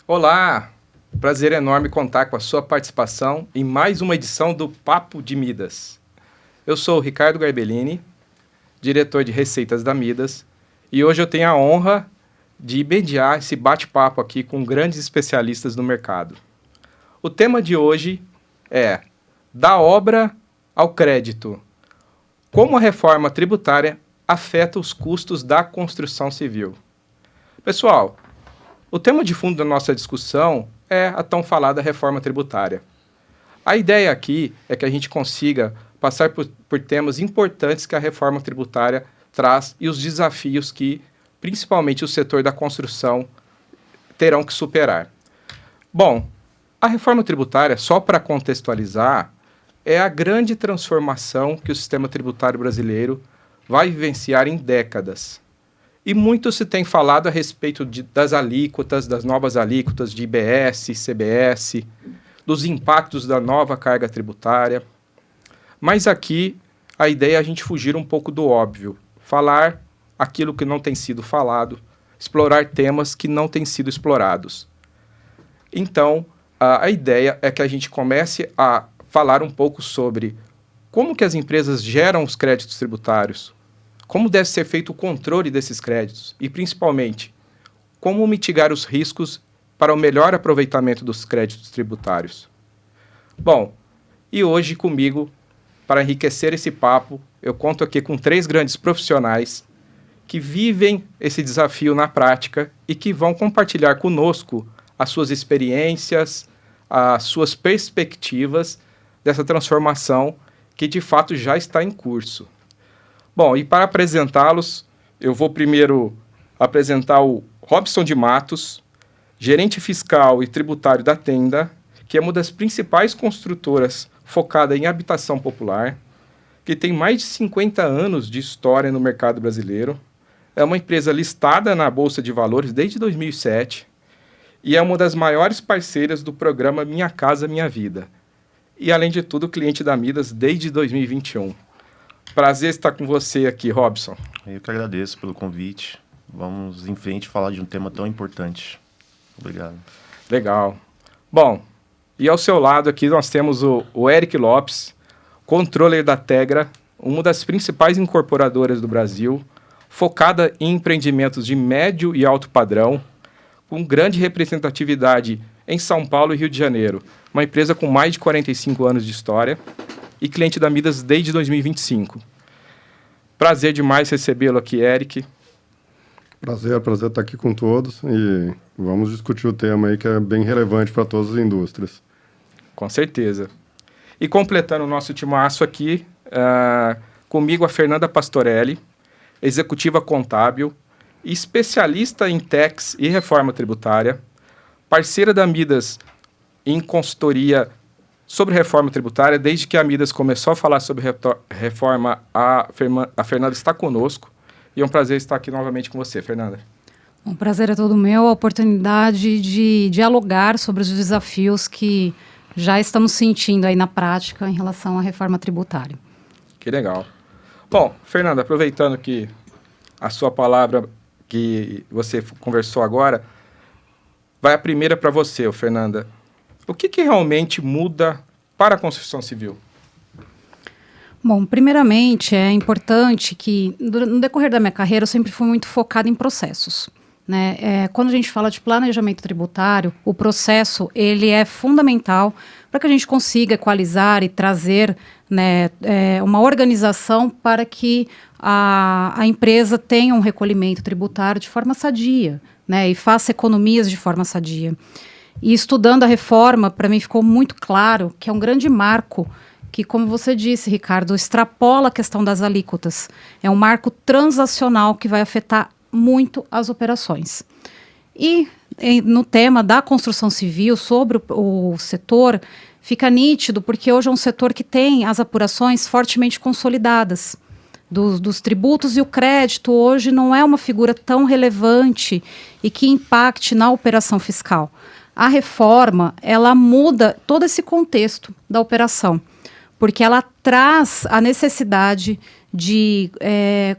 Olá, prazer enorme contar com a sua participação em mais uma edição do Papo de Midas. Eu sou o Ricardo Garbellini, diretor de receitas da Midas, e hoje eu tenho a honra de mediar esse bate-papo aqui com grandes especialistas no mercado. O tema de hoje é da obra ao crédito. Como a reforma tributária afeta os custos da construção civil? Pessoal, o tema de fundo da nossa discussão é a tão falada reforma tributária. A ideia aqui é que a gente consiga passar por temas importantes que a reforma tributária traz e os desafios que, principalmente o setor da construção, terão que superar. Bom, a reforma tributária, só para contextualizar, é a grande transformação que o sistema tributário brasileiro vai vivenciar em décadas. E muito se tem falado a respeito das alíquotas, das novas alíquotas de IBS, CBS, dos impactos da nova carga tributária. Mas aqui a ideia é a gente fugir um pouco do óbvio, falar aquilo que não tem sido falado, explorar temas que não têm sido explorados. Então, a ideia é que a gente comece a falar um pouco sobre como que as empresas geram os créditos tributários, como deve ser feito o controle desses créditos e, principalmente, como mitigar os riscos para o melhor aproveitamento dos créditos tributários. Bom, e hoje comigo, para enriquecer esse papo, eu conto aqui com 3 grandes profissionais que vivem esse desafio na prática e que vão compartilhar conosco as suas experiências, as suas perspectivas dessa transformação que, de fato, já está em curso. Bom, e para apresentá-los, eu vou primeiro apresentar o Robson de Matos, gerente fiscal e tributário da Tenda, que é uma das principais construtoras focada em habitação popular, que tem mais de 50 anos de história no mercado brasileiro, é uma empresa listada na Bolsa de Valores desde 2007 e é uma das maiores parceiras do programa Minha Casa Minha Vida. E, além de tudo, cliente da Midas desde 2021. Prazer estar com você aqui, Robson. Eu que agradeço pelo convite. Vamos em frente falar de um tema tão importante. Obrigado. Legal. Bom, e ao seu lado aqui nós temos o Eric Lopes, controller da Tegra, uma das principais incorporadoras do Brasil, focada em empreendimentos de médio e alto padrão, com grande representatividade em São Paulo e Rio de Janeiro. Uma empresa com mais de 45 anos de história e cliente da Midas desde 2025. Prazer demais recebê-lo aqui, Eric. Prazer estar aqui com todos e vamos discutir o tema aí que é bem relevante para todas as indústrias. Com certeza. E completando o nosso timaço aqui, comigo a Fernanda Pastorelli, executiva contábil, especialista em tax e reforma tributária, parceira da Midas em consultoria sobre reforma tributária. Desde que a Midas começou a falar sobre reforma, a Fernanda está conosco. E é um prazer estar aqui novamente com você, Fernanda. O prazer é todo meu, a oportunidade de dialogar sobre os desafios que já estamos sentindo aí na prática em relação à reforma tributária. Que legal. Bom, Fernanda, aproveitando que a sua palavra que você conversou agora, vai a primeira para você, Fernanda. O que realmente muda para a construção civil? Bom, primeiramente é importante que no decorrer da minha carreira eu sempre fui muito focada em processos, né? Quando a gente fala de planejamento tributário, o processo ele é fundamental para que a gente consiga equalizar e trazer, né, uma organização para que a empresa tenha um recolhimento tributário de forma sadia, né, e faça economias de forma sadia. E estudando a reforma, para mim ficou muito claro que é um grande marco que, como você disse, Ricardo, extrapola a questão das alíquotas. É um marco transacional que vai afetar muito as operações. E no tema da construção civil, sobre o setor, fica nítido porque hoje é um setor que tem as apurações fortemente consolidadas. Dos tributos, e o crédito hoje não é uma figura tão relevante e que impacte na operação fiscal. A reforma, ela muda todo esse contexto da operação, porque ela traz a necessidade de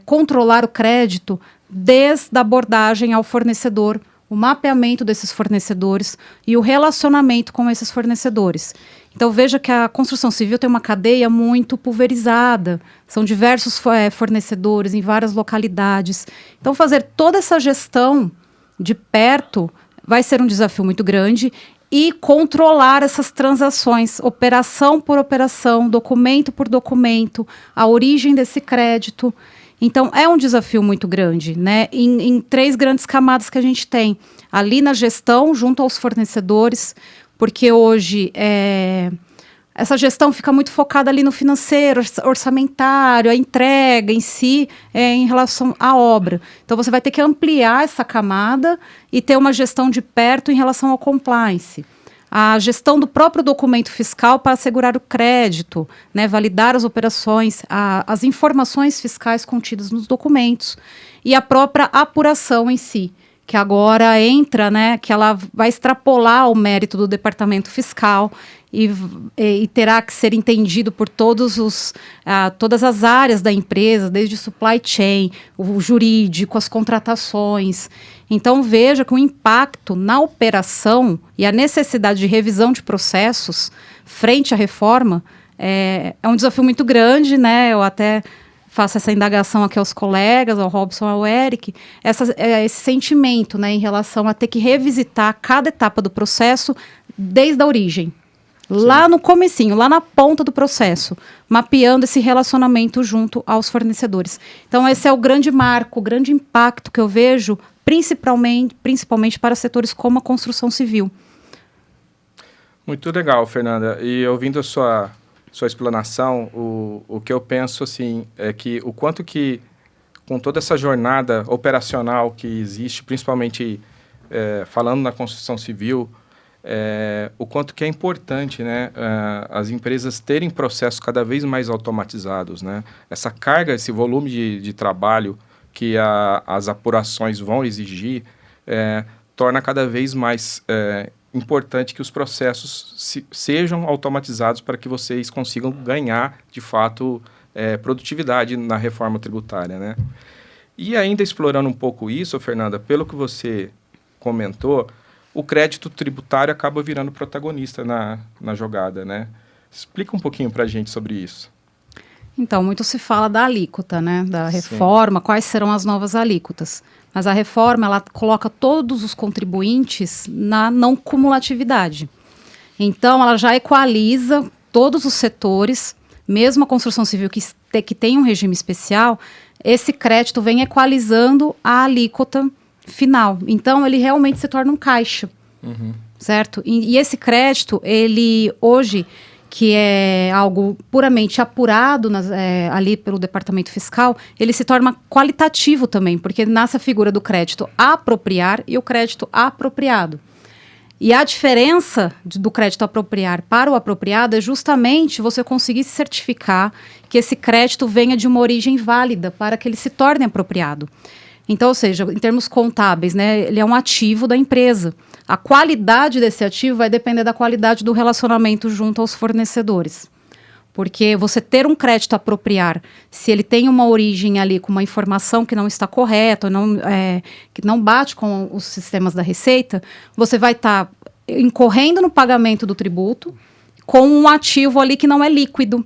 controlar o crédito desde a abordagem ao fornecedor o mapeamento desses fornecedores e o relacionamento com esses fornecedores. Então, veja que a construção civil tem uma cadeia muito pulverizada, são diversos fornecedores em várias localidades. Então, fazer toda essa gestão de perto vai ser um desafio muito grande e controlar essas transações, operação por operação, documento por documento, a origem desse crédito. Então, é um desafio muito grande, né? Em 3 grandes camadas que a gente tem. Ali na gestão, junto aos fornecedores, porque hoje essa gestão fica muito focada ali no financeiro, orçamentário, a entrega em si, em relação à obra. Então, você vai ter que ampliar essa camada e ter uma gestão de perto em relação ao compliance. A gestão do próprio documento fiscal para assegurar o crédito, né, validar as operações, as informações fiscais contidas nos documentos e a própria apuração em si, que agora entra, né, que ela vai extrapolar o mérito do departamento fiscal e terá que ser entendido por todas as áreas da empresa, desde supply chain, o jurídico, as contratações. Então, veja que o impacto na operação e a necessidade de revisão de processos frente à reforma é um desafio muito grande, né? Eu até faço essa indagação aqui aos colegas, ao Robson, ao Eric, esse sentimento, né, em relação a ter que revisitar cada etapa do processo desde a origem. Lá no comecinho, lá na ponta do processo, mapeando esse relacionamento junto aos fornecedores. Então, esse é o grande marco, o grande impacto que eu vejo, principalmente para setores como a construção civil. Muito legal, Fernanda. E ouvindo a sua explanação, o que eu penso assim, é que o quanto que, com toda essa jornada operacional que existe, principalmente falando na construção civil, o quanto que é importante, né, as empresas terem processos cada vez mais automatizados, né? Essa carga, esse volume de trabalho que as apurações vão exigir, torna cada vez mais importante que os processos sejam automatizados para que vocês consigam ganhar, de fato, produtividade na reforma tributária, né? E ainda explorando um pouco isso, Fernanda, pelo que você comentou, o crédito tributário acaba virando protagonista na jogada, né? Explica um pouquinho para a gente sobre isso. Então, muito se fala da alíquota, né? Da reforma, quais serão as novas alíquotas. Mas a reforma, ela coloca todos os contribuintes na não cumulatividade. Então, ela já equaliza todos os setores, mesmo a construção civil que tem um regime especial, esse crédito vem equalizando a alíquota final. Então, ele realmente se torna um caixa, certo? E esse crédito, ele hoje, que é algo puramente apurado ali pelo departamento fiscal, ele se torna qualitativo também, porque nasce a figura do crédito a apropriar e o crédito apropriado. E a diferença do crédito a apropriar para o apropriado é justamente você conseguir certificar que esse crédito venha de uma origem válida para que ele se torne apropriado. Então, ou seja, em termos contábeis, né, ele é um ativo da empresa. A qualidade desse ativo vai depender da qualidade do relacionamento junto aos fornecedores. Porque você ter um crédito a apropriar, se ele tem uma origem ali com uma informação que não está correta, que não bate com os sistemas da Receita, você vai estar incorrendo no pagamento do tributo com um ativo ali que não é líquido.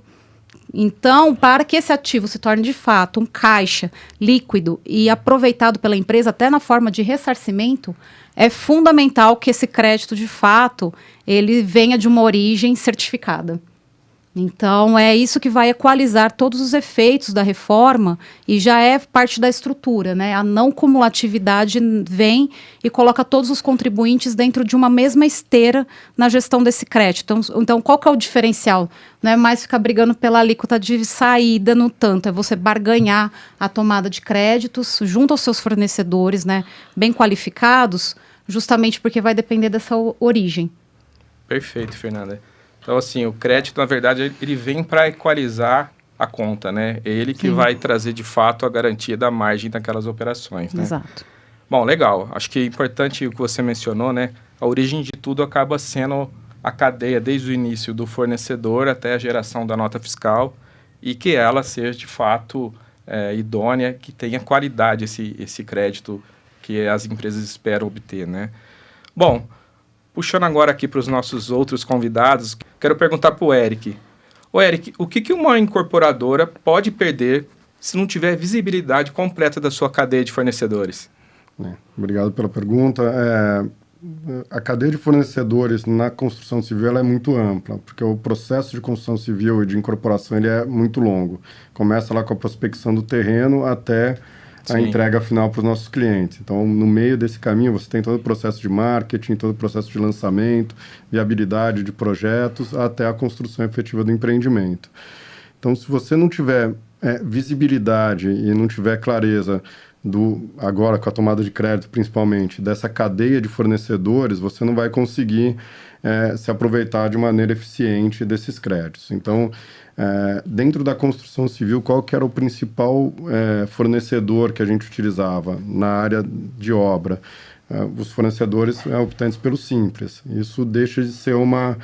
Então, para que esse ativo se torne de fato um caixa líquido e aproveitado pela empresa até na forma de ressarcimento, é fundamental que esse crédito de fato ele venha de uma origem certificada. Então, é isso que vai equalizar todos os efeitos da reforma e já é parte da estrutura, né? A não cumulatividade vem e coloca todos os contribuintes dentro de uma mesma esteira na gestão desse crédito. Então qual que é o diferencial? Não é mais ficar brigando pela alíquota de saída no tanto, é você barganhar a tomada de créditos junto aos seus fornecedores, né? Bem qualificados, justamente porque vai depender dessa origem. Perfeito, Fernanda. Então, assim, o crédito, na verdade, ele vem para equalizar a conta, né? É ele que vai trazer, de fato, a garantia da margem daquelas operações, né? Exato. Bom, legal. Acho que é importante o que você mencionou, né? A origem de tudo acaba sendo a cadeia, desde o início do fornecedor até a geração da nota fiscal e que ela seja, de fato, idônea, que tenha qualidade esse crédito que as empresas esperam obter, né? Bom, puxando agora aqui para os nossos outros convidados, quero perguntar para o Eric. Ô Eric, o que uma incorporadora pode perder se não tiver visibilidade completa da sua cadeia de fornecedores? Obrigado pela pergunta. A cadeia de fornecedores na construção civil ela é muito ampla, porque o processo de construção civil e de incorporação ele é muito longo. Começa lá com a prospecção do terreno até a entrega final para os nossos clientes. Então, no meio desse caminho, você tem todo o processo de marketing, todo o processo de lançamento, viabilidade de projetos, até a construção efetiva do empreendimento. Então, se você não tiver visibilidade e não tiver clareza agora com a tomada de crédito principalmente, dessa cadeia de fornecedores, você não vai conseguir se aproveitar de maneira eficiente desses créditos. Então, dentro da construção civil, qual que era o principal fornecedor que a gente utilizava na área de obra? Os fornecedores optantes pelo Simples. Isso deixa de ser uma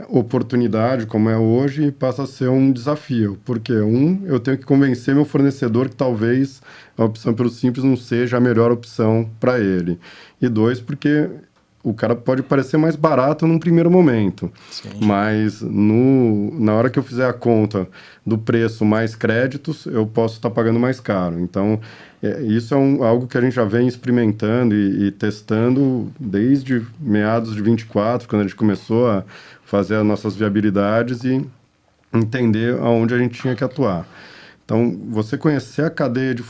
oportunidade, como é hoje, e passa a ser um desafio. Porque, eu tenho que convencer meu fornecedor que talvez a opção pelo Simples não seja a melhor opção para ele. E 2, porque o cara pode parecer mais barato num primeiro momento. Sim. Mas na hora que eu fizer a conta do preço mais créditos, eu posso estar pagando mais caro. Então, isso é algo que a gente já vem experimentando e testando desde meados de 24, quando a gente começou a fazer as nossas viabilidades e entender aonde a gente tinha que atuar. Então, você conhecer a cadeia de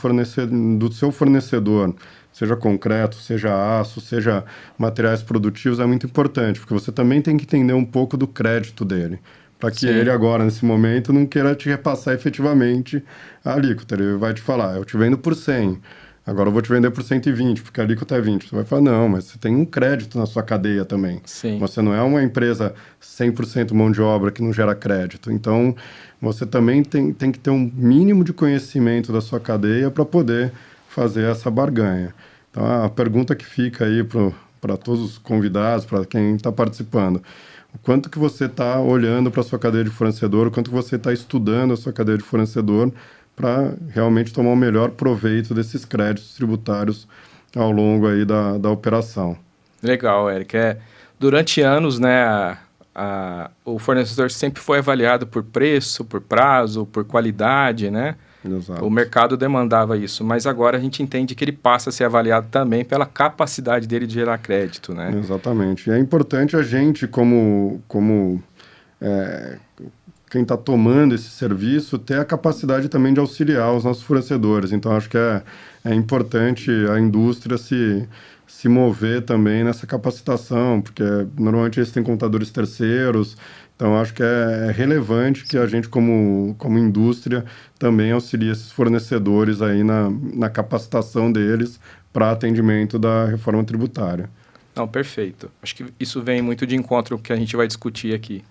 do seu fornecedor, seja concreto, seja aço, seja materiais produtivos, é muito importante, porque você também tem que entender um pouco do crédito dele, para que ele agora, nesse momento, não queira te repassar efetivamente a alíquota. Ele vai te falar, eu te vendo por 100, agora eu vou te vender por 120, porque a alíquota é 20. Você vai falar, não, mas você tem um crédito na sua cadeia também. Sim. Você não é uma empresa 100% mão de obra que não gera crédito. Então, você também tem que ter um mínimo de conhecimento da sua cadeia para poder fazer essa barganha. Então, a pergunta que fica aí para todos os convidados, para quem está participando, o quanto que você está olhando para a sua cadeia de fornecedor, o quanto que você está estudando a sua cadeia de fornecedor para realmente tomar o melhor proveito desses créditos tributários ao longo aí da operação. Legal, Eric. Durante anos, né, o fornecedor sempre foi avaliado por preço, por prazo, por qualidade, né? Exato. O mercado demandava isso, mas agora a gente entende que ele passa a ser avaliado também pela capacidade dele de gerar crédito, né? Exatamente. E é importante a gente, como quem está tomando esse serviço, ter a capacidade também de auxiliar os nossos fornecedores. Então, acho que é importante a indústria se mover também nessa capacitação, porque normalmente eles têm contadores terceiros. Então, acho que é relevante que a gente, como indústria, também auxilie esses fornecedores aí na capacitação deles para atendimento da reforma tributária. Não, perfeito. Acho que isso vem muito de encontro com o que a gente vai discutir aqui.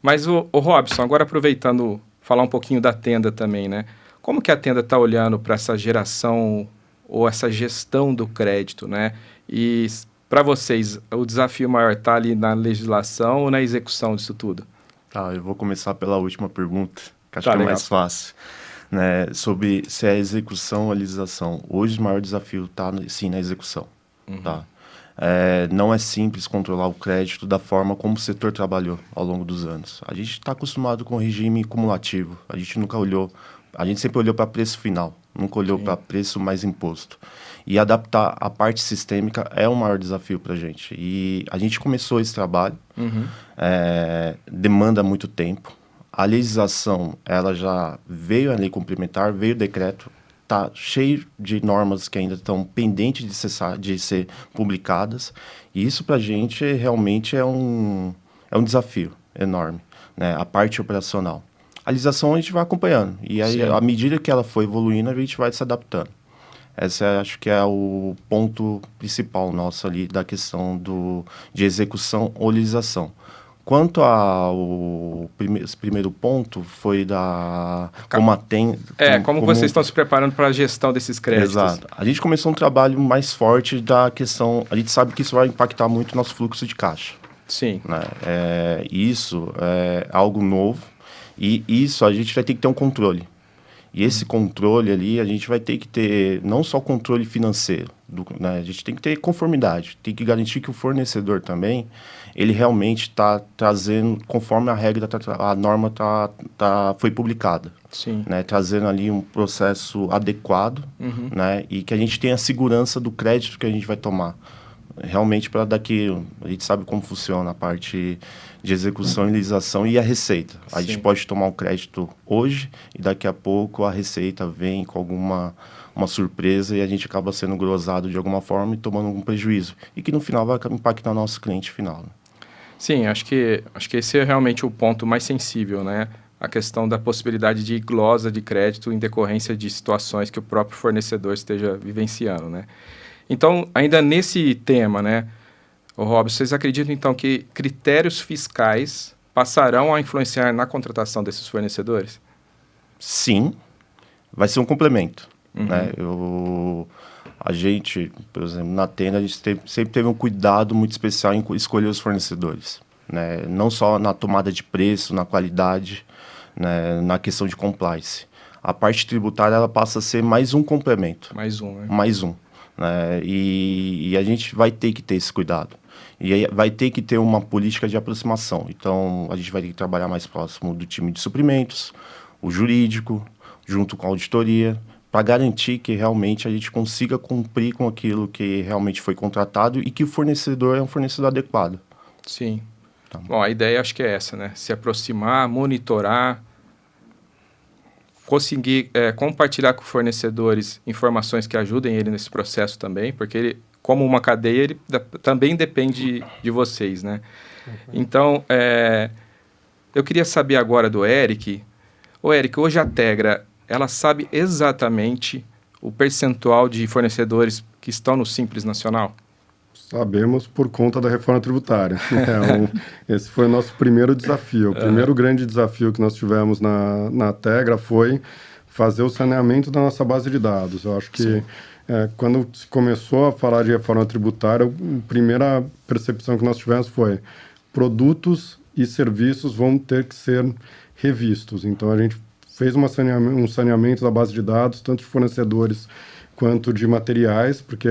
Mas, o Robson, agora aproveitando, falar um pouquinho da Tenda também, né? Como que a Tenda está olhando para essa geração ou essa gestão do crédito, né? E para vocês, o desafio maior está ali na legislação ou na execução disso tudo? Tá, eu vou começar pela última pergunta, que acho que legal. é mais fácil, né? Sobre se é execução ou legislação. Hoje o maior desafio está, sim, na execução, tá? Não é simples controlar o crédito da forma como o setor trabalhou ao longo dos anos. A gente está acostumado com o regime cumulativo, a gente sempre olhou para preço final, nunca olhou para preço mais imposto. E adaptar a parte sistêmica é o maior desafio para a gente. E a gente começou esse trabalho, demanda muito tempo. A legislação, ela já veio a lei complementar, veio o decreto, está cheio de normas que ainda estão pendentes de ser publicadas. E isso para a gente realmente é um desafio enorme, né? A parte operacional. A legislação a gente vai acompanhando. E aí, à medida que ela for evoluindo, a gente vai se adaptando. Essa acho que é o ponto principal nosso ali da questão de execução ou legislação. Quanto ao primeiro ponto, foi como vocês estão se preparando para a gestão desses créditos. Exato. A gente começou um trabalho mais forte da questão... A gente sabe que isso vai impactar muito o nosso fluxo de caixa. Sim. Né? Isso é algo novo e isso a gente vai ter que ter um controle. E esse controle ali, a gente vai ter que ter não só controle financeiro, né? A gente tem que ter conformidade, tem que garantir que o fornecedor também, ele realmente está trazendo, conforme a regra, a norma foi publicada. Sim. Né? Trazendo ali um processo adequado, né? E que a gente tenha a segurança do crédito que a gente vai tomar. Realmente, para daqui, a gente sabe como funciona a parte de execução e legislação e a receita. A gente pode tomar um crédito hoje e daqui a pouco a receita vem com uma surpresa e a gente acaba sendo glosado de alguma forma e tomando algum prejuízo. E que no final vai impactar o nosso cliente final. Né? Sim, acho que esse é realmente o ponto mais sensível, né? A questão da possibilidade de glosa de crédito em decorrência de situações que o próprio fornecedor esteja vivenciando, né? Então, ainda nesse tema, né, Robson, vocês acreditam, então, que critérios fiscais passarão a influenciar na contratação desses fornecedores? Sim, vai ser um complemento. Né? A gente, por exemplo, na Tenda, a gente sempre teve um cuidado muito especial em escolher os fornecedores. Né? Não só na tomada de preço, na qualidade, né? Na questão de compliance. A parte tributária ela passa a ser mais um complemento. Mais um, né? Mais um. Né? E a gente vai ter que ter esse cuidado. E aí vai ter que ter uma política de aproximação. Então, a gente vai ter que trabalhar mais próximo do time de suprimentos, o jurídico, junto com a auditoria, para garantir que realmente a gente consiga cumprir com aquilo que realmente foi contratado e que o fornecedor é um fornecedor adequado. Sim. Tá. Bom, a ideia acho que é essa, né? Se aproximar, monitorar, conseguir compartilhar com fornecedores informações que ajudem ele nesse processo também, porque ele, como uma cadeia, ele também depende de vocês, né? Então, eu queria saber agora do Eric. Ô, Eric, hoje a Tegra, ela sabe exatamente o percentual de fornecedores que estão no Simples Nacional? Sabemos por conta da reforma tributária. Esse foi o nosso primeiro desafio. O primeiro grande desafio que nós tivemos na Tegra foi fazer o saneamento da nossa base de dados. Eu acho que quando se começou a falar de reforma tributária, a primeira percepção que nós tivemos foi produtos e serviços vão ter que ser revistos. Então, a gente fez um saneamento da base de dados, tanto de fornecedores quanto de materiais, porque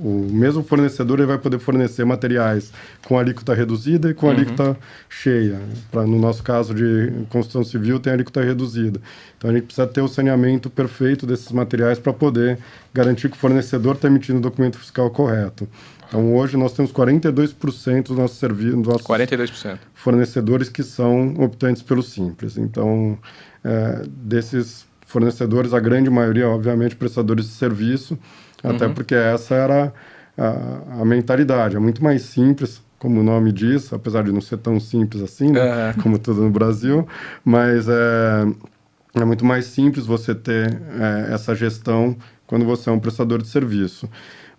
o mesmo fornecedor ele vai poder fornecer materiais com alíquota reduzida e com alíquota cheia. No nosso caso de construção civil, tem alíquota reduzida. Então, a gente precisa ter o saneamento perfeito desses materiais para poder garantir que o fornecedor está emitindo o documento fiscal correto. Então, hoje, nós temos 42% dos nossos serviços, 42%. Fornecedores que são optantes pelo Simples. Então, desses fornecedores, a grande maioria, obviamente, prestadores de serviço, até porque essa era a mentalidade. É muito mais simples, como o nome diz, apesar de não ser tão simples assim, né? Como tudo no Brasil, mas é muito mais simples você ter essa gestão quando você é um prestador de serviço.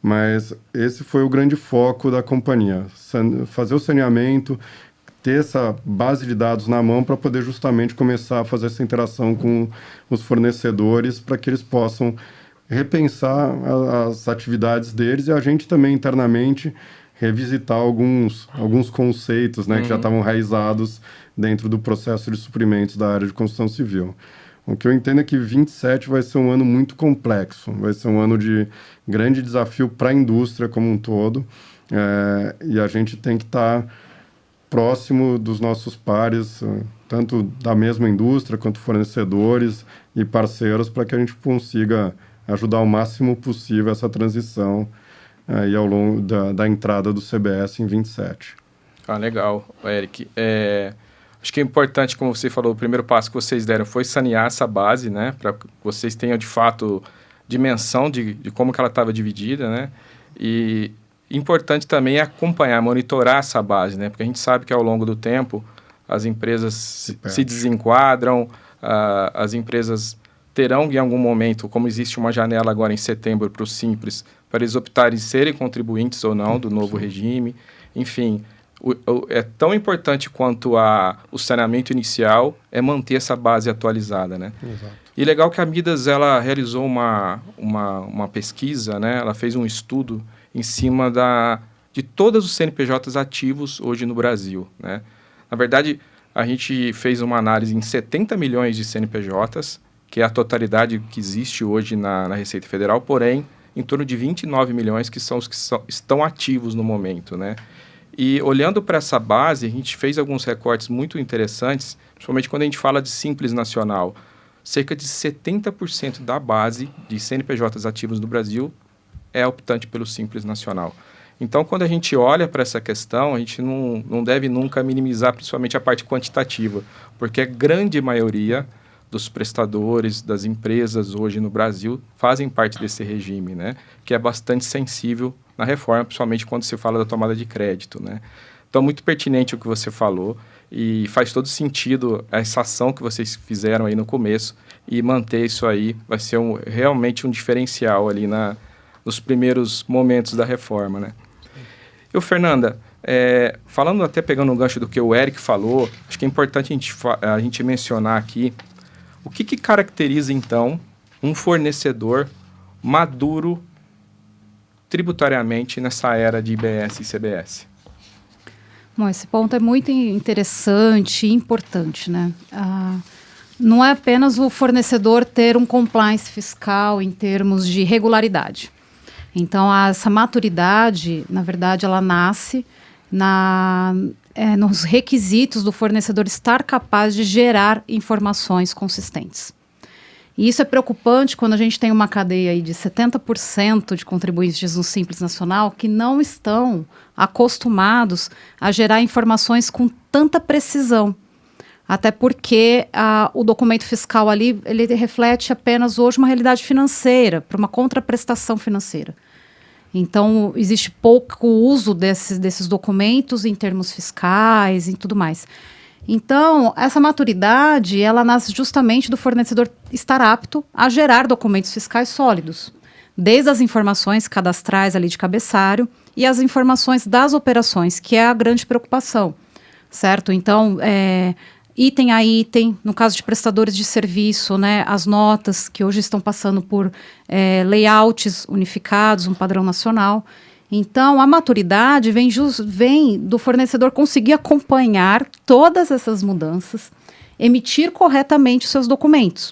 Mas esse foi o grande foco da companhia, fazer o saneamento, ter essa base de dados na mão para poder justamente começar a fazer essa interação com os fornecedores para que eles possam repensar as atividades deles e a gente também internamente revisitar alguns conceitos, né, que já estavam enraizados dentro do processo de suprimentos da área de construção civil. O que eu entendo é que 27 vai ser um ano muito complexo, vai ser um ano de grande desafio para a indústria como um todo, e a gente tem que estar próximo dos nossos pares, tanto da mesma indústria quanto fornecedores e parceiros, para que a gente consiga ajudar o máximo possível essa transição aí ao longo da entrada do CBS em 27. Ah, legal, Eric. Acho que é importante, como você falou, o primeiro passo que vocês deram foi sanear essa base, né? Para que vocês tenham, de fato, dimensão de como que ela estava dividida, né? E importante também é acompanhar, monitorar essa base, né? Porque a gente sabe que, ao longo do tempo, as empresas se desenquadram, as empresas terão, em algum momento, como existe uma janela agora em setembro para o Simples, para eles optarem em serem contribuintes ou não do novo regime. Enfim, é tão importante quanto o saneamento inicial é manter essa base atualizada, né? Exato. E legal que a Midas, ela realizou uma pesquisa, né? Ela fez um estudo em cima de todos os CNPJs ativos hoje no Brasil, né? Na verdade, a gente fez uma análise em 70 milhões de CNPJs que é a totalidade que existe hoje na Receita Federal, porém, em torno de 29 milhões que são os que estão ativos no momento, né? E olhando para essa base, a gente fez alguns recortes muito interessantes, principalmente quando a gente fala de Simples Nacional. Cerca de 70% da base de CNPJs ativos no Brasil é optante pelo Simples Nacional. Então, quando a gente olha para essa questão, a gente não deve nunca minimizar, principalmente a parte quantitativa, porque a grande maioria dos prestadores, das empresas hoje no Brasil, fazem parte desse regime, né? Que é bastante sensível na reforma, principalmente quando se fala da tomada de crédito, né? Então, muito pertinente o que você falou e faz todo sentido essa ação que vocês fizeram aí no começo e manter isso aí vai ser realmente um diferencial ali nos primeiros momentos da reforma, né? E, Fernanda, falando até pegando um gancho do que o Eric falou, acho que é importante a gente mencionar aqui o que caracteriza, então, um fornecedor maduro tributariamente nessa era de IBS e CBS. Bom, esse ponto é muito interessante e importante, né? Não é apenas o fornecedor ter um compliance fiscal em termos de regularidade. Então, essa maturidade, na verdade, ela nasce nos requisitos do fornecedor estar capaz de gerar informações consistentes. E isso é preocupante quando a gente tem uma cadeia aí de 70% de contribuintes no Simples Nacional que não estão acostumados a gerar informações com tanta precisão. Até porque o documento fiscal ali, ele reflete apenas hoje uma realidade financeira, para uma contraprestação financeira. Então, existe pouco uso desses documentos em termos fiscais e tudo mais. Então, essa maturidade, ela nasce justamente do fornecedor estar apto a gerar documentos fiscais sólidos, desde as informações cadastrais ali de cabeçalho e as informações das operações, que é a grande preocupação, certo? Então, item a item, no caso de prestadores de serviço, né, as notas que hoje estão passando por layouts unificados, um padrão nacional. Então, a maturidade vem do fornecedor conseguir acompanhar todas essas mudanças, emitir corretamente os seus documentos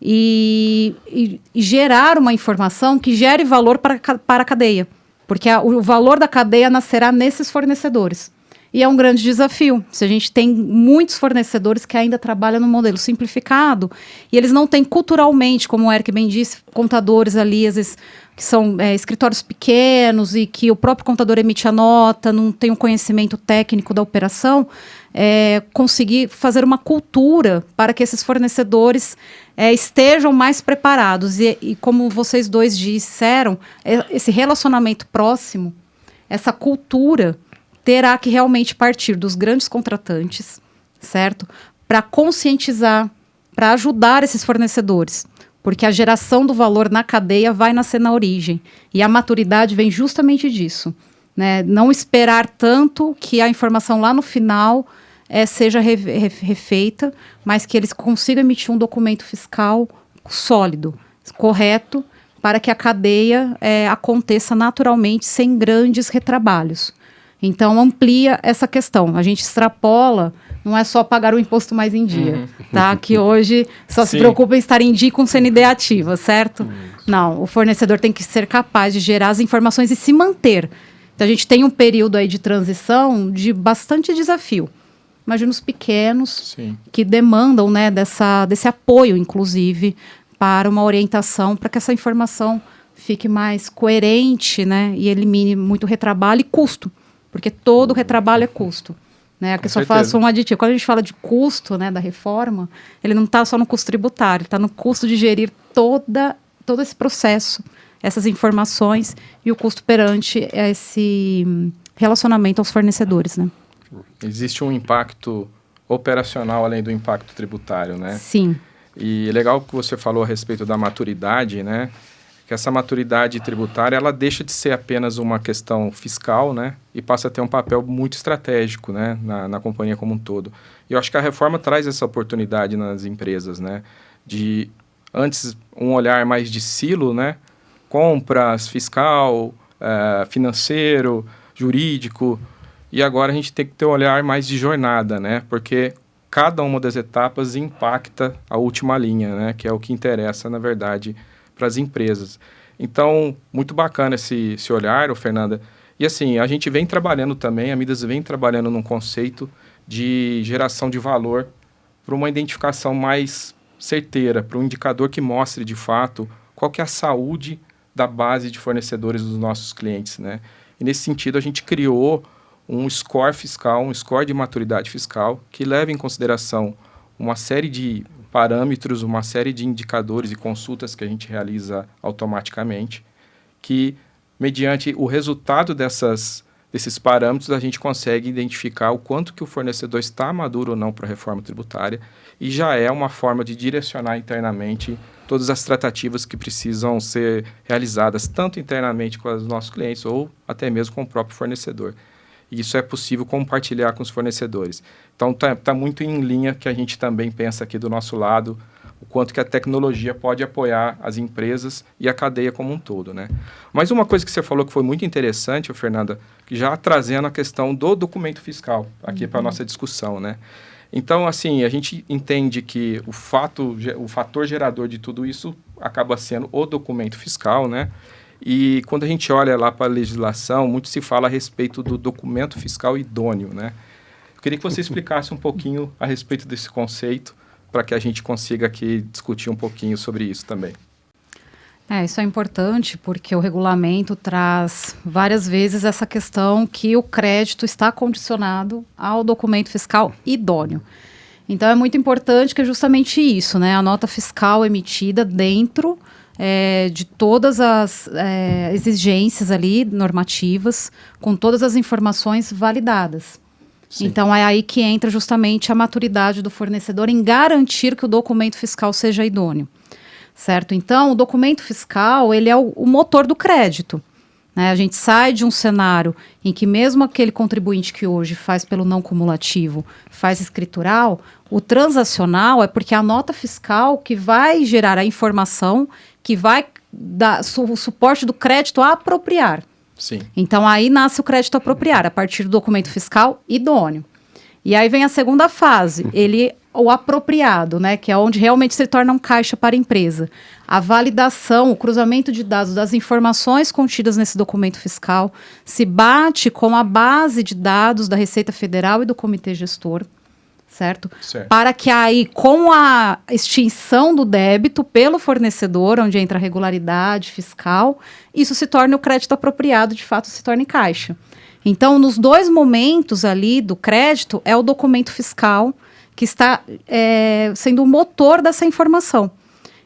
e gerar uma informação que gere valor para a cadeia, porque o valor da cadeia nascerá nesses fornecedores. E é um grande desafio. Se a gente tem muitos fornecedores que ainda trabalham no modelo simplificado e eles não têm culturalmente, como o Eric bem disse, contadores ali, às vezes, que são escritórios pequenos e que o próprio contador emite a nota, não tem um conhecimento técnico da operação, conseguir fazer uma cultura para que esses fornecedores estejam mais preparados. E como vocês dois disseram, esse relacionamento próximo, essa cultura terá que realmente partir dos grandes contratantes, certo? Para conscientizar, para ajudar esses fornecedores. Porque a geração do valor na cadeia vai nascer na origem. E a maturidade vem justamente disso, né? Não esperar tanto que a informação lá no final seja refeita, mas que eles consigam emitir um documento fiscal sólido, correto, para que a cadeia aconteça naturalmente, sem grandes retrabalhos. Então, amplia essa questão. A gente extrapola, não é só pagar o imposto mais em dia, tá? Que hoje só se preocupa em estar em dia com CND ativa, certo? Não, o fornecedor tem que ser capaz de gerar as informações e se manter. Então, a gente tem um período aí de transição de bastante desafio. Imagina os pequenos que demandam, né, desse apoio, inclusive, para uma orientação, para que essa informação fique mais coerente, né, e elimine muito retrabalho e custo. Porque todo retrabalho é custo. Né? Aqui só faço um aditivo. Quando a gente fala de custo, né, da reforma, ele não está só no custo tributário, ele está no custo de gerir todo esse processo, essas informações e o custo perante esse relacionamento aos fornecedores. Né? Existe um impacto operacional além do impacto tributário, né? Sim. E é legal que você falou a respeito da maturidade, né? Que essa maturidade tributária, ela deixa de ser apenas uma questão fiscal, né? E passa a ter um papel muito estratégico, né? Na companhia como um todo. E eu acho que a reforma traz essa oportunidade nas empresas, né? De, antes, um olhar mais de silo, né? Compras, fiscal, financeiro, jurídico. E agora a gente tem que ter um olhar mais de jornada, né? Porque cada uma das etapas impacta a última linha, né? Que é o que interessa, na verdade, para as empresas. Então, muito bacana esse olhar, Fernanda. E assim, a gente vem trabalhando também, a Midas vem trabalhando num conceito de geração de valor para uma identificação mais certeira, para um indicador que mostre, de fato, qual que é a saúde da base de fornecedores dos nossos clientes, né? E nesse sentido, a gente criou um score fiscal, um score de maturidade fiscal, que leva em consideração uma série de parâmetros, uma série de indicadores e consultas que a gente realiza automaticamente, que, mediante o resultado desses parâmetros, a gente consegue identificar o quanto que o fornecedor está maduro ou não para a reforma tributária, e já é uma forma de direcionar internamente todas as tratativas que precisam ser realizadas, tanto internamente com os nossos clientes ou até mesmo com o próprio fornecedor. E isso é possível compartilhar com os fornecedores. Então, tá muito em linha que a gente também pensa aqui do nosso lado, o quanto que a tecnologia pode apoiar as empresas e a cadeia como um todo, né? Mas uma coisa que você falou que foi muito interessante, Fernanda, que já trazendo a questão do documento fiscal aqui para a nossa discussão, né? Então, assim, a gente entende que o fator gerador de tudo isso acaba sendo o documento fiscal, né? E quando a gente olha lá para a legislação, muito se fala a respeito do documento fiscal idôneo, né? Eu queria que você explicasse um pouquinho a respeito desse conceito, para que a gente consiga aqui discutir um pouquinho sobre isso também. Isso é importante porque o regulamento traz várias vezes essa questão que o crédito está condicionado ao documento fiscal idôneo. Então, é muito importante que é justamente isso, né? A nota fiscal emitida dentro de todas as exigências ali normativas, com todas as informações validadas. Sim. Então, é aí que entra justamente a maturidade do fornecedor em garantir que o documento fiscal seja idôneo, certo? Então, o documento fiscal, ele é o motor do crédito, né? A gente sai de um cenário em que mesmo aquele contribuinte que hoje faz pelo não cumulativo, faz escritural, o transacional é porque a nota fiscal que vai gerar a informação, que vai dar o suporte do crédito a apropriar. Sim. Então, aí nasce o crédito a apropriar, a partir do documento fiscal idôneo. E aí vem a segunda fase, o apropriado, né, que é onde realmente se torna um caixa para a empresa. A validação, o cruzamento de dados das informações contidas nesse documento fiscal se bate com a base de dados da Receita Federal e do Comitê Gestor, certo? Para que aí, com a extinção do débito pelo fornecedor, onde entra a regularidade fiscal, isso se torne o crédito apropriado, de fato se torne caixa. Então, nos dois momentos ali do crédito, é o documento fiscal que está sendo o motor dessa informação.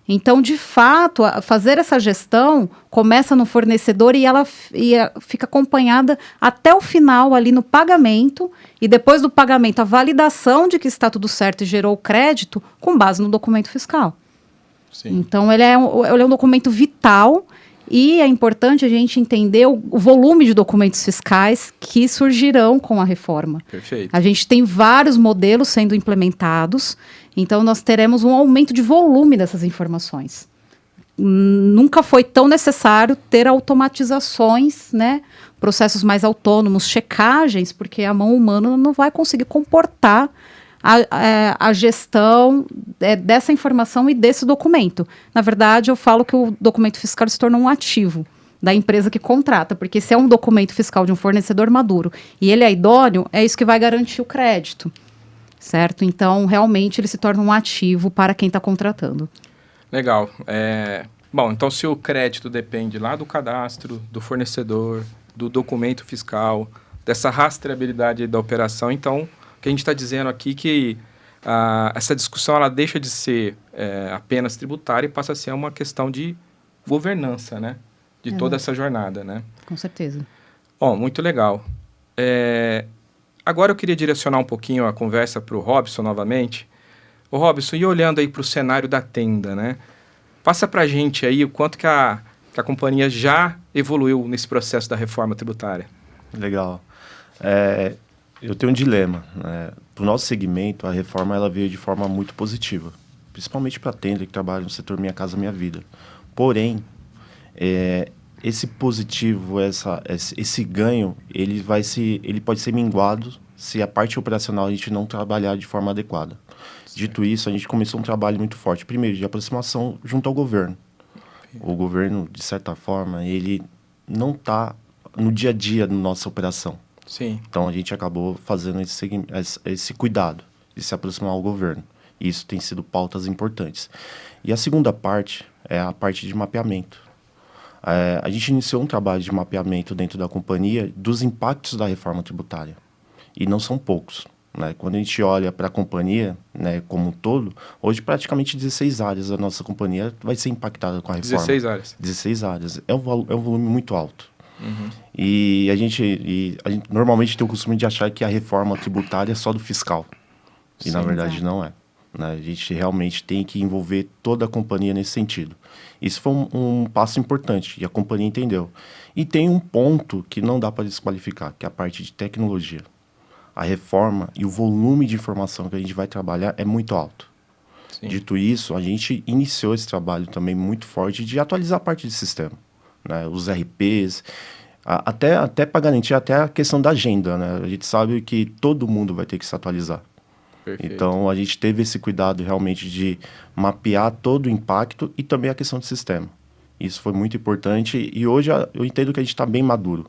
Então, de fato, fazer essa gestão começa no fornecedor e ela fica acompanhada até o final ali no pagamento, e depois do pagamento a validação de que está tudo certo e gerou o crédito com base no documento fiscal. Sim. Então, ele é um documento vital e é importante a gente entender o volume de documentos fiscais que surgirão com a reforma. Perfeito. A gente tem vários modelos sendo implementados, então nós teremos um aumento de volume dessas informações. Nunca foi tão necessário ter automatizações, né, processos mais autônomos, checagens, porque a mão humana não vai conseguir comportar a gestão dessa informação e desse documento. Na verdade, eu falo que o documento fiscal se torna um ativo da empresa que contrata, porque se é um documento fiscal de um fornecedor maduro e ele é idôneo, é isso que vai garantir o crédito, certo? Então, realmente, ele se torna um ativo para quem está contratando. Legal. Bom, então se o crédito depende lá do cadastro, do fornecedor, do documento fiscal, dessa rastreabilidade da operação, então o que a gente está dizendo aqui que essa discussão ela deixa de ser apenas tributária e passa a ser uma questão de governança, né? De toda essa jornada, né? Com certeza. Bom, muito legal. Agora eu queria direcionar um pouquinho a conversa para o Robson novamente. Ô Robson, e olhando aí para o cenário da Tenda, né? Passa para a gente aí o quanto que a companhia já evoluiu nesse processo da reforma tributária. Legal. Eu tenho um dilema, né? Para o nosso segmento, a reforma ela veio de forma muito positiva, principalmente para a Tenda, que trabalha no setor Minha Casa Minha Vida. Porém, esse positivo, esse ganho, ele pode ser minguado se a parte operacional a gente não trabalhar de forma adequada. Certo. Dito isso, a gente começou um trabalho muito forte, primeiro, de aproximação junto ao governo. O governo, de certa forma, ele não está no dia a dia da nossa operação. Sim. Então, a gente acabou fazendo esse cuidado de se aproximar ao governo. E isso tem sido pautas importantes. E a segunda parte é a parte de mapeamento. A gente iniciou um trabalho de mapeamento dentro da companhia dos impactos da reforma tributária. E não são poucos. Né? Quando a gente olha para a companhia, né, como um todo, hoje praticamente 16 áreas da nossa companhia vai ser impactada com a reforma. 16 áreas. 16 áreas. É um volume muito alto. Uhum. E a gente normalmente tem o costume de achar que a reforma tributária é só do fiscal. E na verdade não é. Né? A gente realmente tem que envolver toda a companhia nesse sentido. Isso foi um passo importante e a companhia entendeu. E tem um ponto que não dá para desqualificar, que é a parte de tecnologia. A reforma e o volume de informação que a gente vai trabalhar é muito alto. Sim. Dito isso, a gente iniciou esse trabalho também muito forte de atualizar a parte de sistema. Né? Os RPs, até para garantir até a questão da agenda. Né? A gente sabe que todo mundo vai ter que se atualizar. Perfeito. Então, a gente teve esse cuidado realmente de mapear todo o impacto e também a questão do sistema. Isso foi muito importante e hoje eu entendo que a gente está bem maduro.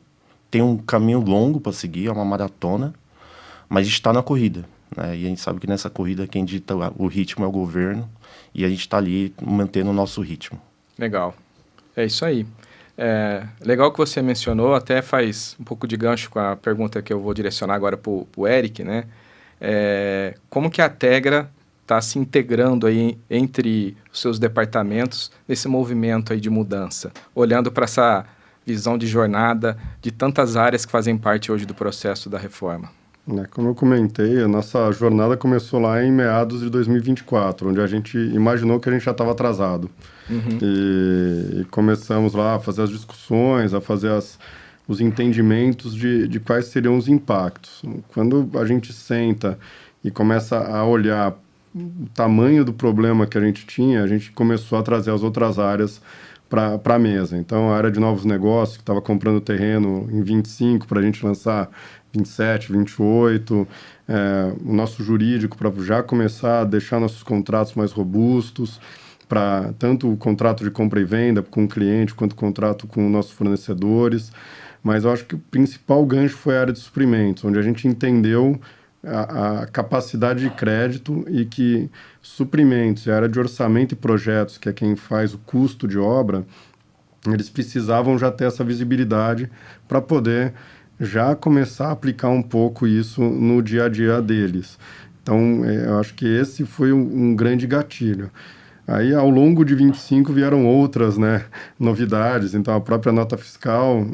Tem um caminho longo para seguir, é uma maratona, mas a gente está na corrida. Né? E a gente sabe que nessa corrida quem dita o ritmo é o governo e a gente está ali mantendo o nosso ritmo. Legal. É isso aí. Legal que você mencionou, até faz um pouco de gancho com a pergunta que eu vou direcionar agora para o Eric, né? Como que a Tegra está se integrando aí entre os seus departamentos nesse movimento aí de mudança, olhando para essa visão de jornada de tantas áreas que fazem parte hoje do processo da reforma? Como eu comentei, a nossa jornada começou lá em meados de 2024, onde a gente imaginou que a gente já estava atrasado. Uhum. E começamos lá a fazer as discussões, a fazer os entendimentos de quais seriam os impactos. Quando a gente senta e começa a olhar o tamanho do problema que a gente tinha, a gente começou a trazer as outras áreas para a mesa. Então, a área de novos negócios, que estava comprando terreno em 25 para a gente lançar 27, 28, o nosso jurídico para já começar a deixar nossos contratos mais robustos, para tanto o contrato de compra e venda com o cliente, quanto o contrato com nossos fornecedores. Mas eu acho que o principal gancho foi a área de suprimentos, onde a gente entendeu a capacidade de crédito e que suprimentos, a área de orçamento e projetos, que é quem faz o custo de obra, eles precisavam já ter essa visibilidade para poder já começar a aplicar um pouco isso no dia a dia deles. Então, eu acho que esse foi um grande gatilho. Aí, ao longo de 25, vieram outras novidades. Então, a própria nota fiscal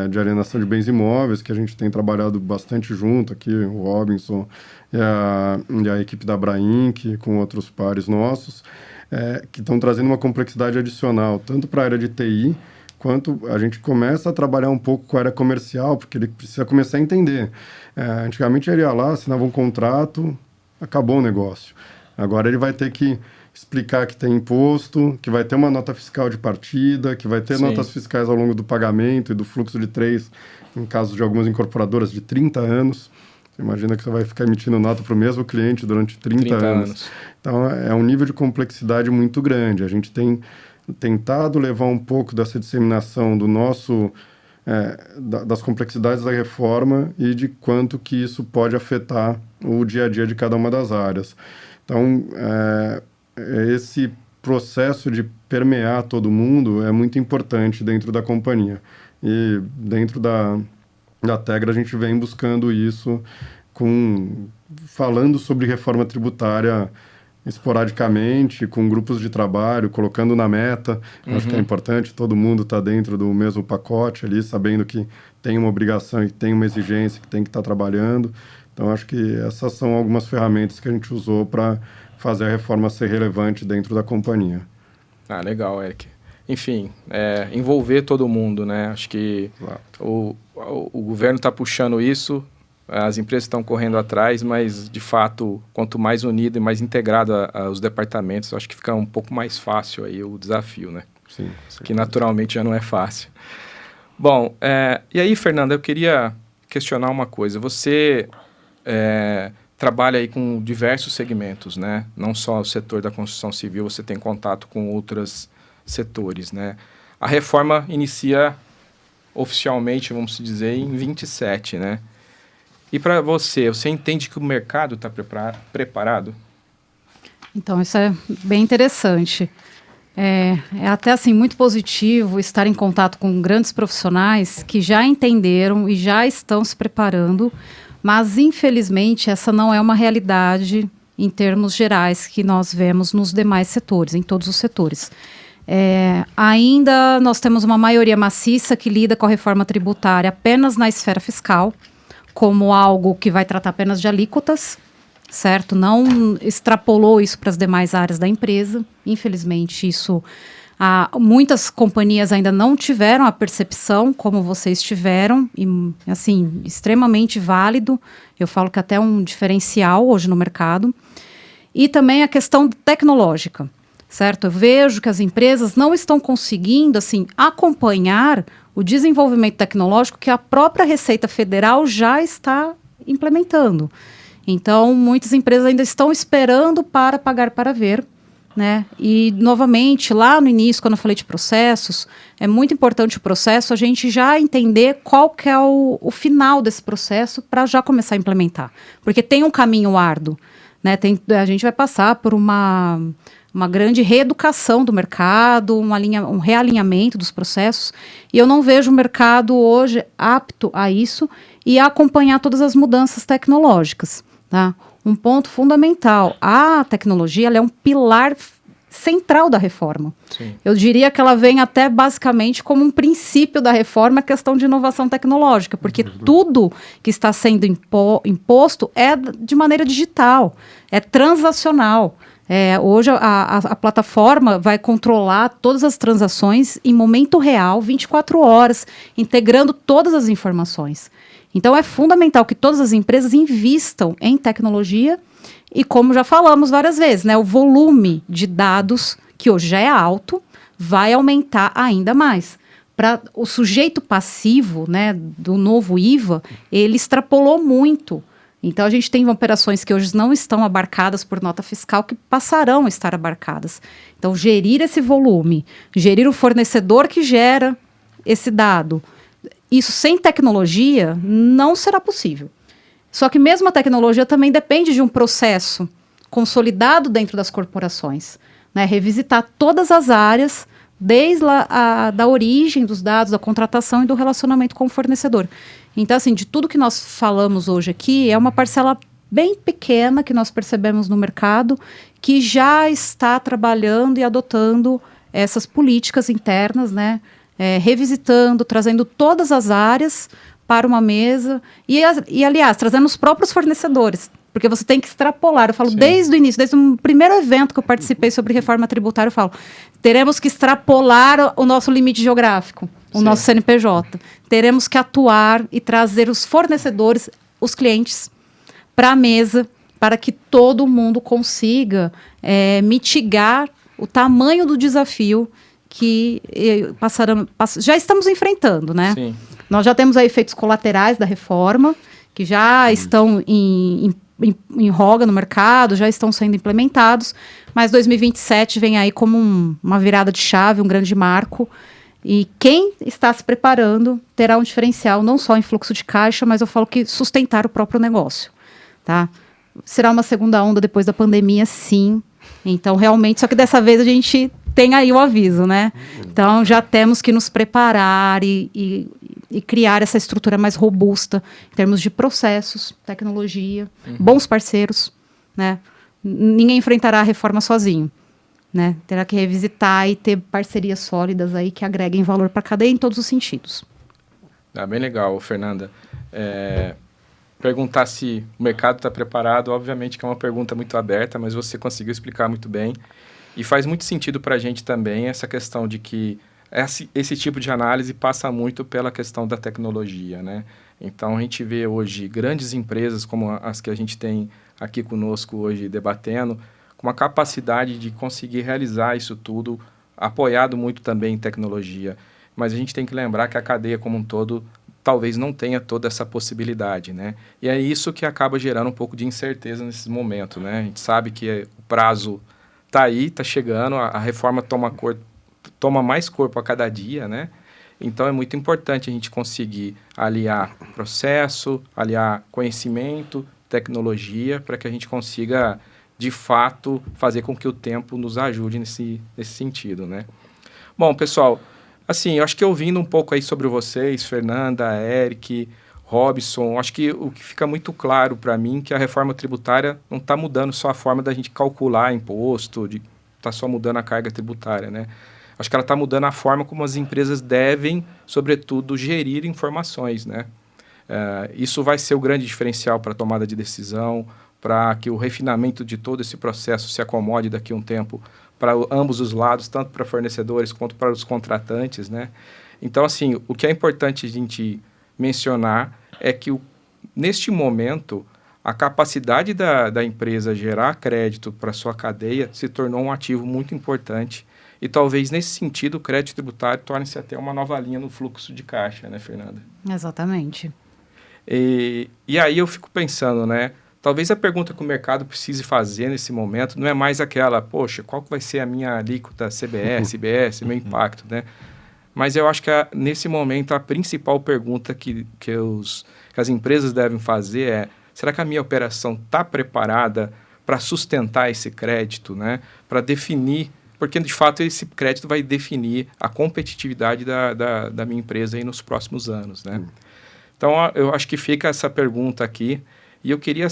de alienação de bens imóveis, que a gente tem trabalhado bastante junto aqui, o Robinson e a equipe da Abrainc, com outros pares nossos, que estão trazendo uma complexidade adicional, tanto para a área de TI, quanto a gente começa a trabalhar um pouco com a área comercial, porque ele precisa começar a entender. Antigamente, ele ia lá, assinava um contrato, acabou o negócio. Agora, ele vai ter que explicar que tem imposto, que vai ter uma nota fiscal de partida, que vai ter notas fiscais ao longo do pagamento e do fluxo de 3, em caso de algumas incorporadoras, de 30 anos. Você imagina que você vai ficar emitindo nota para o mesmo cliente durante 30 anos. Então, é um nível de complexidade muito grande. A gente tem tentado levar um pouco dessa disseminação do nosso das complexidades da reforma e de quanto que isso pode afetar o dia a dia de cada uma das áreas. Então, esse processo de permear todo mundo é muito importante dentro da companhia. E dentro da Tegra a gente vem buscando isso, falando sobre reforma tributária esporadicamente, com grupos de trabalho, colocando na meta. Uhum. Acho que é importante, todo mundo está dentro do mesmo pacote ali, sabendo que tem uma obrigação e tem uma exigência que tem que estar trabalhando. Então, acho que essas são algumas ferramentas que a gente usou para fazer a reforma ser relevante dentro da companhia. Legal, Eric. Enfim, envolver todo mundo, né? Acho que o governo está puxando isso, as empresas estão correndo atrás, mas, de fato, quanto mais unido e mais integrado aos departamentos, acho que fica um pouco mais fácil aí o desafio, né? Sim. Que naturalmente já não é fácil. Bom, e aí, Fernanda, eu queria questionar uma coisa. Você trabalha aí com diversos segmentos, né? Não só o setor da construção civil, você tem contato com outros setores, né? A reforma inicia oficialmente, vamos dizer, em 27, né? E para você entende que o mercado está preparado? Então, isso é bem interessante. É até assim muito positivo estar em contato com grandes profissionais que já entenderam e já estão se preparando, mas infelizmente essa não é uma realidade em termos gerais que nós vemos nos demais setores, em todos os setores. Ainda nós temos uma maioria maciça que lida com a reforma tributária apenas na esfera fiscal, como algo que vai tratar apenas de alíquotas, certo? Não extrapolou isso para as demais áreas da empresa. Infelizmente, muitas companhias ainda não tiveram a percepção como vocês tiveram, e, assim, extremamente válido. Eu falo que até um diferencial hoje no mercado. E também a questão tecnológica, certo? Eu vejo que as empresas não estão conseguindo, assim, acompanhar o desenvolvimento tecnológico que a própria Receita Federal já está implementando. Então, muitas empresas ainda estão esperando para pagar para ver, né? E, novamente, lá no início, quando eu falei de processos, é muito importante o processo, a gente já entender qual que é o final desse processo para já começar a implementar. Porque tem um caminho árduo, né? A gente vai passar por uma grande reeducação do mercado, um realinhamento dos processos, e eu não vejo o mercado hoje apto a isso e a acompanhar todas as mudanças tecnológicas. Tá? Um ponto fundamental, a tecnologia ela é um pilar central da reforma. Sim. Eu diria que ela vem até basicamente como um princípio da reforma, a questão de inovação tecnológica, porque tudo que está sendo imposto é de maneira digital, é transacional. Hoje a plataforma vai controlar todas as transações em momento real, 24 horas, integrando todas as informações. Então, é fundamental que todas as empresas invistam em tecnologia e, como já falamos várias vezes, né, o volume de dados, que hoje já é alto, vai aumentar ainda mais. Para o sujeito passivo, né, do novo IVA, ele extrapolou muito. Então, a gente tem operações que hoje não estão abarcadas por nota fiscal que passarão a estar abarcadas. Então, gerir esse volume, gerir o fornecedor que gera esse dado, isso sem tecnologia não será possível. Só que mesmo a tecnologia também depende de um processo consolidado dentro das corporações, né? Revisitar todas as áreas, desde da origem dos dados, da contratação e do relacionamento com o fornecedor. Então, assim, de tudo que nós falamos hoje aqui, é uma parcela bem pequena que nós percebemos no mercado que já está trabalhando e adotando essas políticas internas, né? Revisitando, trazendo todas as áreas para uma mesa e, aliás, trazendo os próprios fornecedores, porque você tem que extrapolar. Eu falo Sim. desde o início, desde o primeiro evento que eu participei sobre reforma tributária, eu falo, teremos que extrapolar o nosso limite geográfico, o nosso CNPJ. Teremos que atuar e trazer os fornecedores, os clientes, para a mesa, para que todo mundo consiga mitigar o tamanho do desafio que já estamos enfrentando, né? Sim. Nós já temos aí efeitos colaterais da reforma, que já estão em roga no mercado, já estão sendo implementados, mas 2027 vem aí como uma virada de chave, um grande marco, e quem está se preparando terá um diferencial, não só em fluxo de caixa, mas eu falo que sustentar o próprio negócio, tá? Será uma segunda onda depois da pandemia, sim. Então, realmente, só que dessa vez a gente tem aí o aviso, né? Então, já temos que nos preparar e criar essa estrutura mais robusta em termos de processos, tecnologia, bons parceiros, né? Ninguém enfrentará a reforma sozinho, né? Terá que revisitar e ter parcerias sólidas aí que agreguem valor para a cadeia em todos os sentidos. Bem legal, Fernanda. Perguntar se o mercado está preparado, obviamente que é uma pergunta muito aberta, mas você conseguiu explicar muito bem. E faz muito sentido para a gente também essa questão de que esse tipo de análise passa muito pela questão da tecnologia, né? Então, a gente vê hoje grandes empresas como as que a gente tem aqui conosco hoje debatendo, com uma capacidade de conseguir realizar isso tudo, apoiado muito também em tecnologia. Mas a gente tem que lembrar que a cadeia como um todo talvez não tenha toda essa possibilidade, né? E é isso que acaba gerando um pouco de incerteza nesses momentos, né? A gente sabe que o prazo está aí, está chegando, a reforma toma mais corpo a cada dia, né? Então, é muito importante a gente conseguir aliar processo, aliar conhecimento, tecnologia, para que a gente consiga, de fato, fazer com que o tempo nos ajude nesse sentido, né? Bom, pessoal, assim, eu acho que ouvindo um pouco aí sobre vocês, Fernanda, Eric, Robson, acho que o que fica muito claro para mim é que a reforma tributária não está mudando só a forma da gente calcular imposto, está só mudando a carga tributária, né? Acho que ela está mudando a forma como as empresas devem, sobretudo, gerir informações, né? Isso vai ser o grande diferencial para a tomada de decisão, para que o refinamento de todo esse processo se acomode daqui a um tempo para ambos os lados, tanto para fornecedores quanto para os contratantes, né? Então, assim, o que é importante a gente mencionar é que, neste momento, a capacidade da empresa gerar crédito para sua cadeia se tornou um ativo muito importante. E talvez, nesse sentido, o crédito tributário torne-se até uma nova linha no fluxo de caixa, né, Fernanda? Exatamente. E aí eu fico pensando, né? Talvez a pergunta que o mercado precise fazer nesse momento não é mais aquela, poxa, qual que vai ser a minha alíquota CBS, IBS, meu impacto, né? Mas eu acho que nesse momento a principal pergunta que as empresas devem fazer é: será que a minha operação está preparada para sustentar esse crédito, né? Para definir, porque de fato esse crédito vai definir a competitividade da minha empresa aí nos próximos anos, né? Então eu acho que fica essa pergunta aqui. E eu queria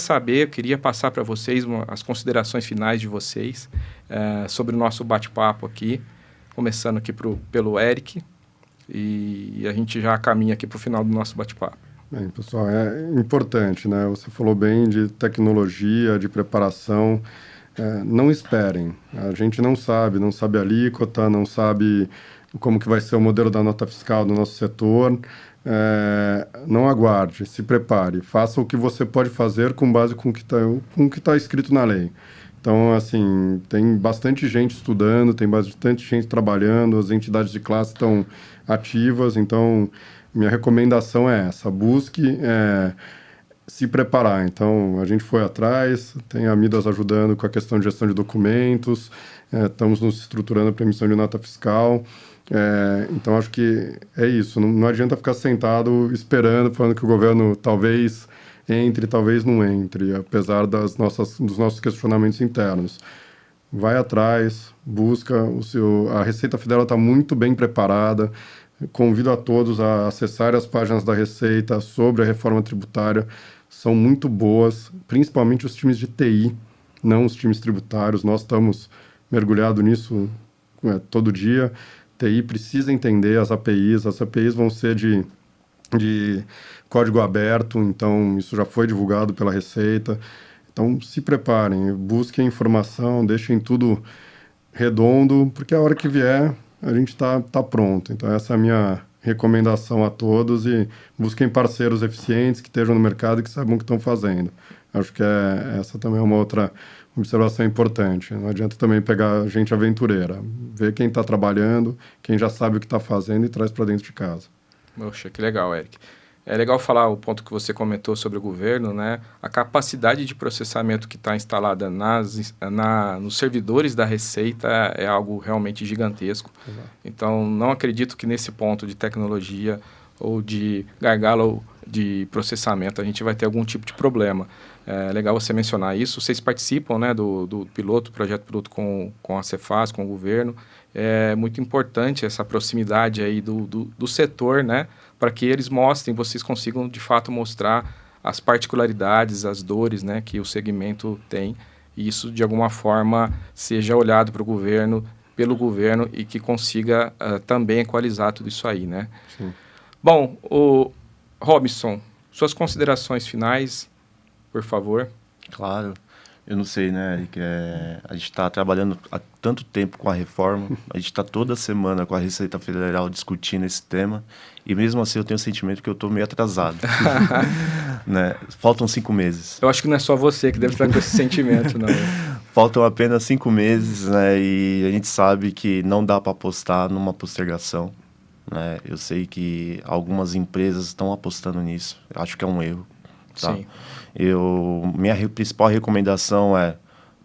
passar para vocês as considerações finais de vocês sobre o nosso bate-papo aqui, começando aqui pelo Eric, e a gente já caminha aqui para o final do nosso bate-papo. Bem, pessoal, é importante, né? Você falou bem de tecnologia, de preparação. Não esperem. A gente não sabe a alíquota, não sabe como que vai ser o modelo da nota fiscal do nosso setor. Não aguarde, se prepare, faça o que você pode fazer com base com o que está escrito na lei. Então, assim, tem bastante gente estudando, tem bastante gente trabalhando, as entidades de classe estão ativas, então minha recomendação é essa: busque se preparar. Então, a gente foi atrás, tem a Midas ajudando com a questão de gestão de documentos, estamos nos estruturando para emissão de nota fiscal. Então, acho que é isso. Não adianta ficar sentado esperando, falando que o governo talvez entre, talvez não entre, apesar dos nossos questionamentos internos. Vai atrás, busca a Receita Federal está muito bem preparada. Convido a todos a acessar as páginas da Receita sobre a reforma tributária. São muito boas, principalmente os times de TI, não os times tributários. Nós estamos mergulhados nisso todo dia. TI precisa entender as APIs vão ser de código aberto, então isso já foi divulgado pela Receita. Então se preparem, busquem informação, deixem tudo redondo, porque a hora que vier a gente está pronto. Então essa é a minha recomendação a todos, e busquem parceiros eficientes que estejam no mercado e que saibam o que estão fazendo. Acho que essa também é uma outra observação importante. Não adianta também pegar gente aventureira. Ver quem está trabalhando, quem já sabe o que está fazendo e traz para dentro de casa. Poxa, que legal, Eric. É legal falar o ponto que você comentou sobre o governo, né? A capacidade de processamento que está instalada nos servidores da Receita é algo realmente gigantesco. Exato. Então, não acredito que nesse ponto de tecnologia ou de gargalo de processamento a gente vai ter algum tipo de problema. É legal você mencionar isso. Vocês participam, né, do projeto piloto com a Cefaz, com o governo. É muito importante essa proximidade aí do setor, né, para que eles vocês consigam de fato mostrar as particularidades, as dores, né, que o segmento tem, e isso de alguma forma seja olhado pelo governo e que consiga também equalizar tudo isso aí, né? Sim. Bom, o Robson, suas considerações finais, por favor. Claro. Eu não sei, né, Eric? A gente está trabalhando há tanto tempo com a reforma, a gente está toda semana com a Receita Federal discutindo esse tema, e mesmo assim eu tenho o sentimento que eu estou meio atrasado. Né? Faltam 5 meses. Eu acho que não é só você que deve estar com esse sentimento, não. Faltam apenas 5 meses, né, e a gente sabe que não dá para apostar numa postergação. né? Eu sei que algumas empresas estão apostando nisso. Eu acho que é um erro, tá? Sim. Minha principal recomendação é: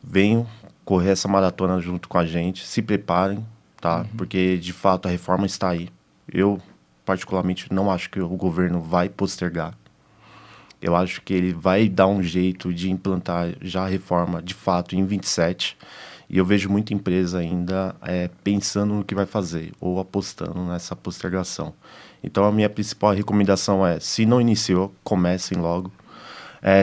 venham correr essa maratona junto com a gente, se preparem, tá? Porque, de fato, a reforma está aí. Eu, particularmente, não acho que o governo vai postergar. Eu acho que ele vai dar um jeito de implantar já a reforma, de fato, em 27. E eu vejo muita empresa ainda pensando no que vai fazer, ou apostando nessa postergação. Então, a minha principal recomendação é: se não iniciou, comecem logo.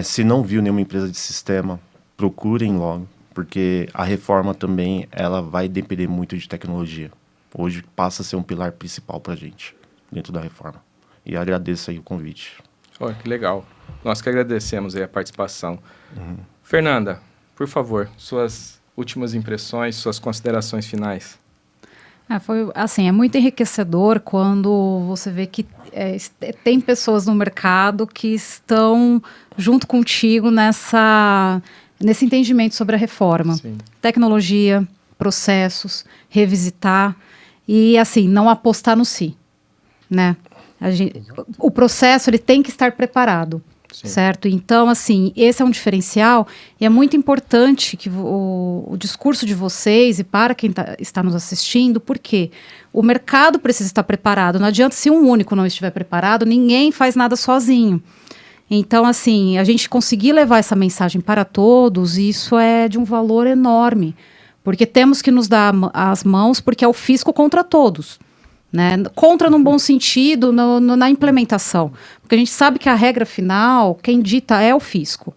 Se não viu nenhuma empresa de sistema, procurem logo, porque a reforma também ela vai depender muito de tecnologia. Hoje passa a ser um pilar principal para a gente, dentro da reforma. E agradeço aí o convite. Oh, que legal. Nós que agradecemos aí a participação. Fernanda, por favor, suas últimas impressões, suas considerações finais. Foi assim, é muito enriquecedor quando você vê que tem pessoas no mercado que estão junto contigo nesse entendimento sobre a reforma. Sim. Tecnologia, processos, revisitar e, assim, não apostar no si, né? O processo, ele tem que estar preparado. Sim. Certo? Então, assim, esse é um diferencial e é muito importante que o discurso de vocês e para quem está nos assistindo, porque o mercado precisa estar preparado. Não adianta, se um único não estiver preparado, ninguém faz nada sozinho. Então, assim, a gente conseguir levar essa mensagem para todos, isso é de um valor enorme, porque temos que nos dar as mãos, porque é o fisco contra todos. Né? Contra num bom sentido na implementação, porque a gente sabe que a regra final, quem dita é o fisco.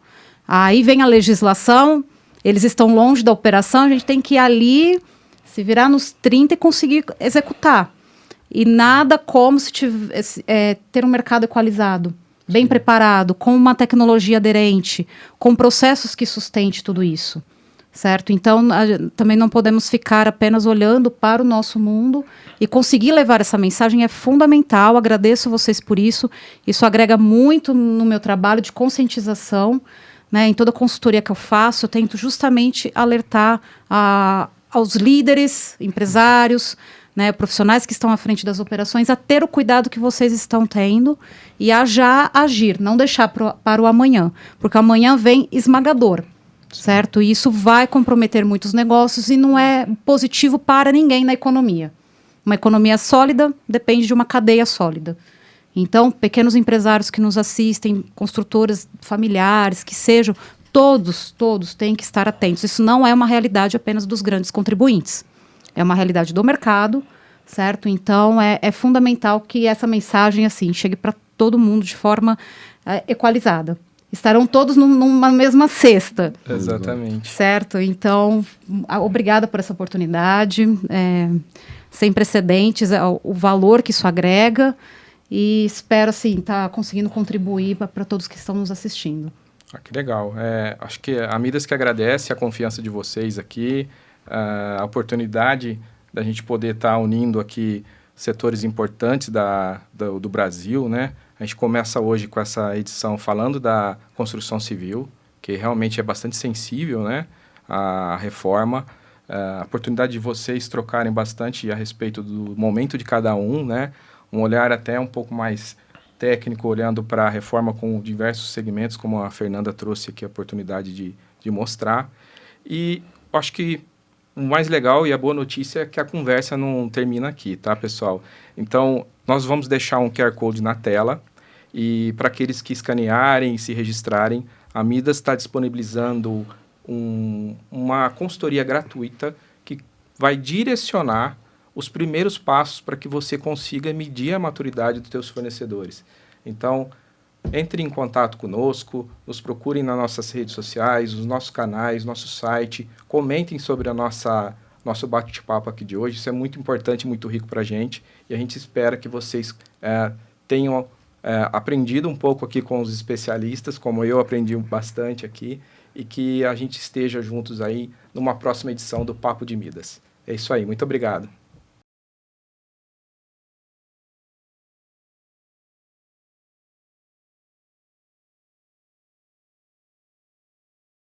Aí vem a legislação, eles estão longe da operação, a gente tem que ir ali, se virar nos 30 e conseguir executar. E nada como se ter um mercado equalizado, bem preparado, com uma tecnologia aderente, com processos que sustente tudo isso. Certo? Então, também não podemos ficar apenas olhando para o nosso mundo e conseguir levar essa mensagem é fundamental. Agradeço vocês por isso. Isso agrega muito no meu trabalho de conscientização, né? Em toda a consultoria que eu faço, eu tento justamente alertar aos líderes, empresários, né, profissionais que estão à frente das operações, a ter o cuidado que vocês estão tendo e a já agir, não deixar para o amanhã, porque amanhã vem esmagador. Certo? E isso vai comprometer muitos negócios e não é positivo para ninguém na economia. Uma economia sólida depende de uma cadeia sólida. Então, pequenos empresários que nos assistem, construtoras familiares, que sejam, todos têm que estar atentos. Isso não é uma realidade apenas dos grandes contribuintes. É uma realidade do mercado, certo? Então, é fundamental que essa mensagem assim chegue para todo mundo de forma equalizada. Estarão todos numa mesma cesta. Exatamente. Certo? Então, obrigada por essa oportunidade. Sem precedentes, o valor que isso agrega. E espero, assim, estar conseguindo contribuir para todos que estão nos assistindo. Que legal. Acho que a Midas que agradece a confiança de vocês aqui, a oportunidade da gente poder estar unindo aqui setores importantes do Brasil, né? A gente começa hoje com essa edição falando da construção civil, que realmente é bastante sensível, né, à reforma. A oportunidade de vocês trocarem bastante a respeito do momento de cada um, né, um olhar até um pouco mais técnico, olhando para a reforma com diversos segmentos, como a Fernanda trouxe aqui a oportunidade de mostrar. E acho que o mais legal e a boa notícia é que a conversa não termina aqui, tá, pessoal? Então, nós vamos deixar um QR Code na tela e para aqueles que escanearem e se registrarem, a Midas está disponibilizando uma consultoria gratuita que vai direcionar os primeiros passos para que você consiga medir a maturidade dos seus fornecedores. Então, entre em contato conosco, nos procurem nas nossas redes sociais, os nossos canais, nosso site, comentem sobre nosso bate-papo aqui de hoje. Isso é muito importante, muito rico para a gente e a gente espera que vocês tenham aprendido um pouco aqui com os especialistas, como eu aprendi bastante aqui, e que a gente esteja juntos aí numa próxima edição do Papo de Midas. É isso aí, muito obrigado.